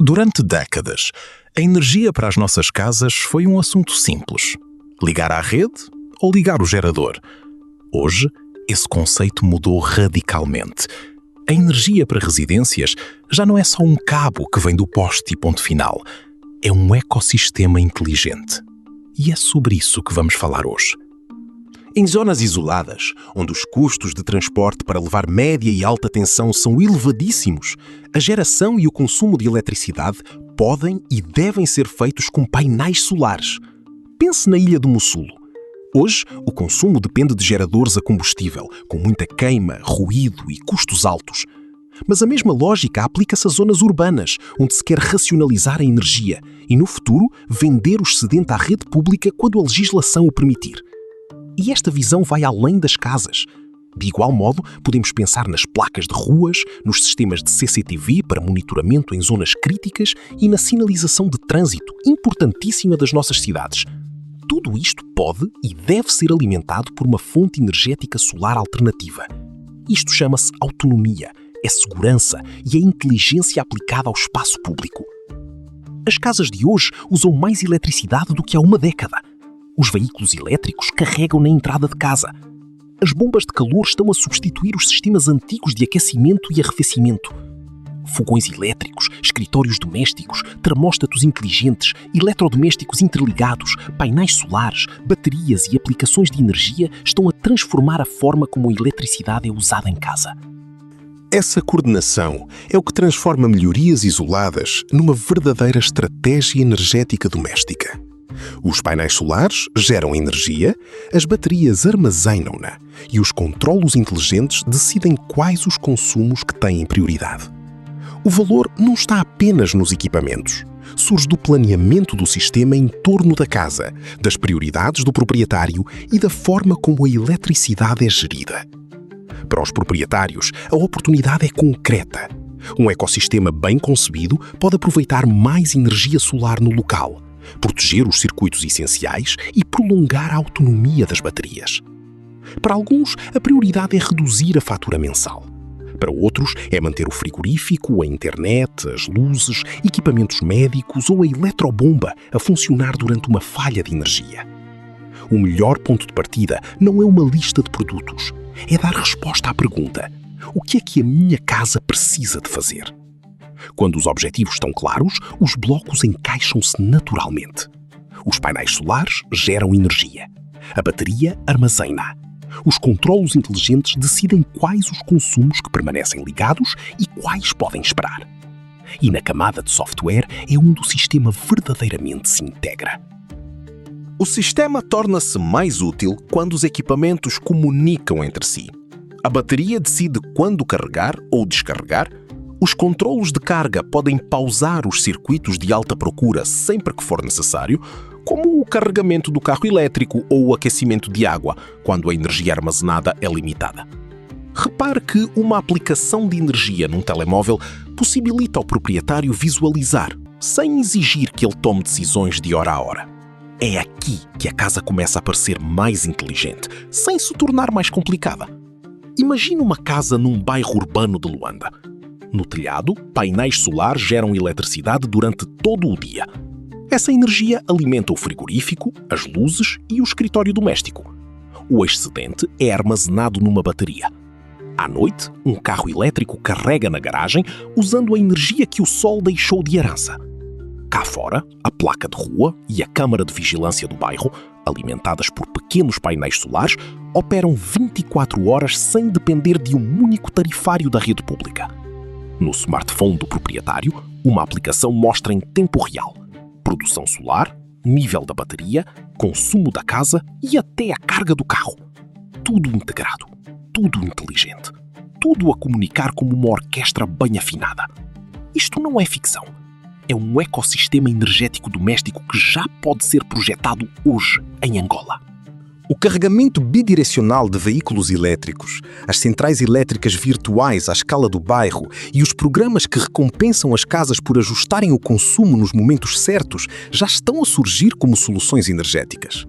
Durante décadas, a energia para as nossas casas foi um assunto simples. Ligar à rede ou ligar o gerador. Hoje, esse conceito mudou radicalmente. A energia para residências já não é só um cabo que vem do poste e ponto final. É um ecossistema inteligente. E é sobre isso que vamos falar hoje. Em zonas isoladas, onde os custos de transporte para levar média e alta tensão são elevadíssimos, a geração e o consumo de eletricidade podem e devem ser feitos com painéis solares. Pense na Ilha do Mossulo. Hoje, o consumo depende de geradores a combustível, com muita queima, ruído e custos altos. Mas a mesma lógica aplica-se a zonas urbanas, onde se quer racionalizar a energia e, no futuro, vender o excedente à rede pública quando a legislação o permitir. E esta visão vai além das casas. De igual modo, podemos pensar nas placas de ruas, nos sistemas de CCTV para monitoramento em zonas críticas e na sinalização de trânsito, importantíssima das nossas cidades. Tudo isto pode e deve ser alimentado por uma fonte energética solar alternativa. Isto chama-se autonomia, é segurança e é inteligência aplicada ao espaço público. As casas de hoje usam mais eletricidade do que há uma década. Os veículos elétricos carregam na entrada de casa. As bombas de calor estão a substituir os sistemas antigos de aquecimento e arrefecimento. Fogões elétricos, escritórios domésticos, termóstatos inteligentes, eletrodomésticos interligados, painéis solares, baterias e aplicações de energia estão a transformar a forma como a eletricidade é usada em casa. Essa coordenação é o que transforma melhorias isoladas numa verdadeira estratégia energética doméstica. Os painéis solares geram energia, as baterias armazenam-na e os controlos inteligentes decidem quais os consumos que têm prioridade. O valor não está apenas nos equipamentos. Surge do planeamento do sistema em torno da casa, das prioridades do proprietário e da forma como a eletricidade é gerida. Para os proprietários, a oportunidade é concreta. Um ecossistema bem concebido pode aproveitar mais energia solar no local, proteger os circuitos essenciais e prolongar a autonomia das baterias. Para alguns, a prioridade é reduzir a fatura mensal. Para outros, é manter o frigorífico, a internet, as luzes, equipamentos médicos ou a eletrobomba a funcionar durante uma falha de energia. O melhor ponto de partida não é uma lista de produtos, é dar resposta à pergunta: o que é que a minha casa precisa de fazer? Quando os objetivos estão claros, os blocos encaixam-se naturalmente. Os painéis solares geram energia. A bateria armazena. Os controlos inteligentes decidem quais os consumos que permanecem ligados e quais podem esperar. E na camada de software é onde o sistema verdadeiramente se integra. O sistema torna-se mais útil quando os equipamentos comunicam entre si. A bateria decide quando carregar ou descarregar. Os controlos de carga podem pausar os circuitos de alta procura sempre que for necessário, como o carregamento do carro elétrico ou o aquecimento de água, quando a energia armazenada é limitada. Repare que uma aplicação de energia num telemóvel possibilita ao proprietário visualizar, sem exigir que ele tome decisões de hora a hora. É aqui que a casa começa a parecer mais inteligente, sem se tornar mais complicada. Imagine uma casa num bairro urbano de Luanda. No telhado, painéis solares geram eletricidade durante todo o dia. Essa energia alimenta o frigorífico, as luzes e o escritório doméstico. O excedente é armazenado numa bateria. À noite, um carro elétrico carrega na garagem usando a energia que o sol deixou de herança. Cá fora, a placa de rua e a câmara de vigilância do bairro, alimentadas por pequenos painéis solares, operam 24 horas sem depender de um único tarifário da rede pública. No smartphone do proprietário, uma aplicação mostra em tempo real produção solar, nível da bateria, consumo da casa e até a carga do carro. Tudo integrado, tudo inteligente, tudo a comunicar como uma orquestra bem afinada. Isto não é ficção. É um ecossistema energético doméstico que já pode ser projetado hoje em Angola. O carregamento bidirecional de veículos elétricos, as centrais elétricas virtuais à escala do bairro e os programas que recompensam as casas por ajustarem o consumo nos momentos certos já estão a surgir como soluções energéticas.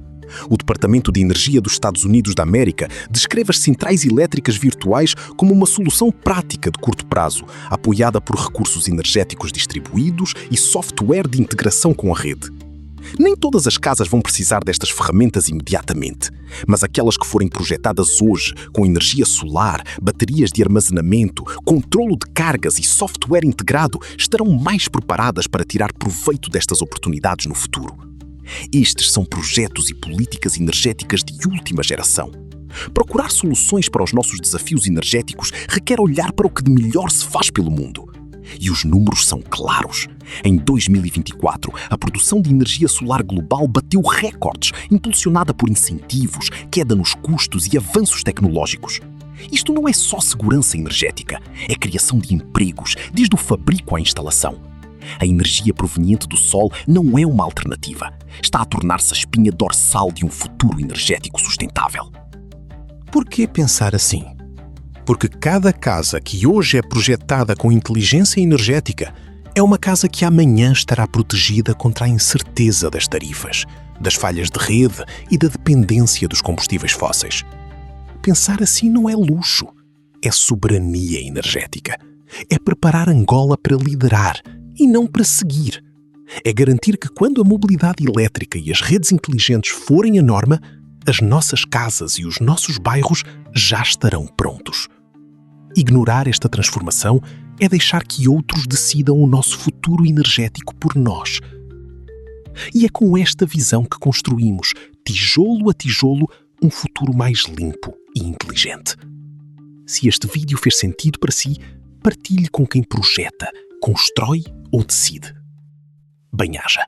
O Departamento de Energia dos Estados Unidos da América descreve as centrais elétricas virtuais como uma solução prática de curto prazo, apoiada por recursos energéticos distribuídos e software de integração com a rede. Nem todas as casas vão precisar destas ferramentas imediatamente, mas aquelas que forem projetadas hoje, com energia solar, baterias de armazenamento, controlo de cargas e software integrado, estarão mais preparadas para tirar proveito destas oportunidades no futuro. Estes são projetos e políticas energéticas de última geração. Procurar soluções para os nossos desafios energéticos requer olhar para o que de melhor se faz pelo mundo. E os números são claros. Em 2024, a produção de energia solar global bateu recordes, impulsionada por incentivos, queda nos custos e avanços tecnológicos. Isto não é só segurança energética, é criação de empregos, desde o fabrico à instalação. A energia proveniente do sol não é uma alternativa. Está a tornar-se a espinha dorsal de um futuro energético sustentável. Por que pensar assim? Porque cada casa que hoje é projetada com inteligência energética é uma casa que amanhã estará protegida contra a incerteza das tarifas, das falhas de rede e da dependência dos combustíveis fósseis. Pensar assim não é luxo, é soberania energética. É preparar Angola para liderar e não para seguir. É garantir que quando a mobilidade elétrica e as redes inteligentes forem a norma, as nossas casas e os nossos bairros já estarão prontos. Ignorar esta transformação é deixar que outros decidam o nosso futuro energético por nós. E é com esta visão que construímos, tijolo a tijolo, um futuro mais limpo e inteligente. Se este vídeo fez sentido para si, partilhe com quem projeta, constrói ou decide. Bem-aja.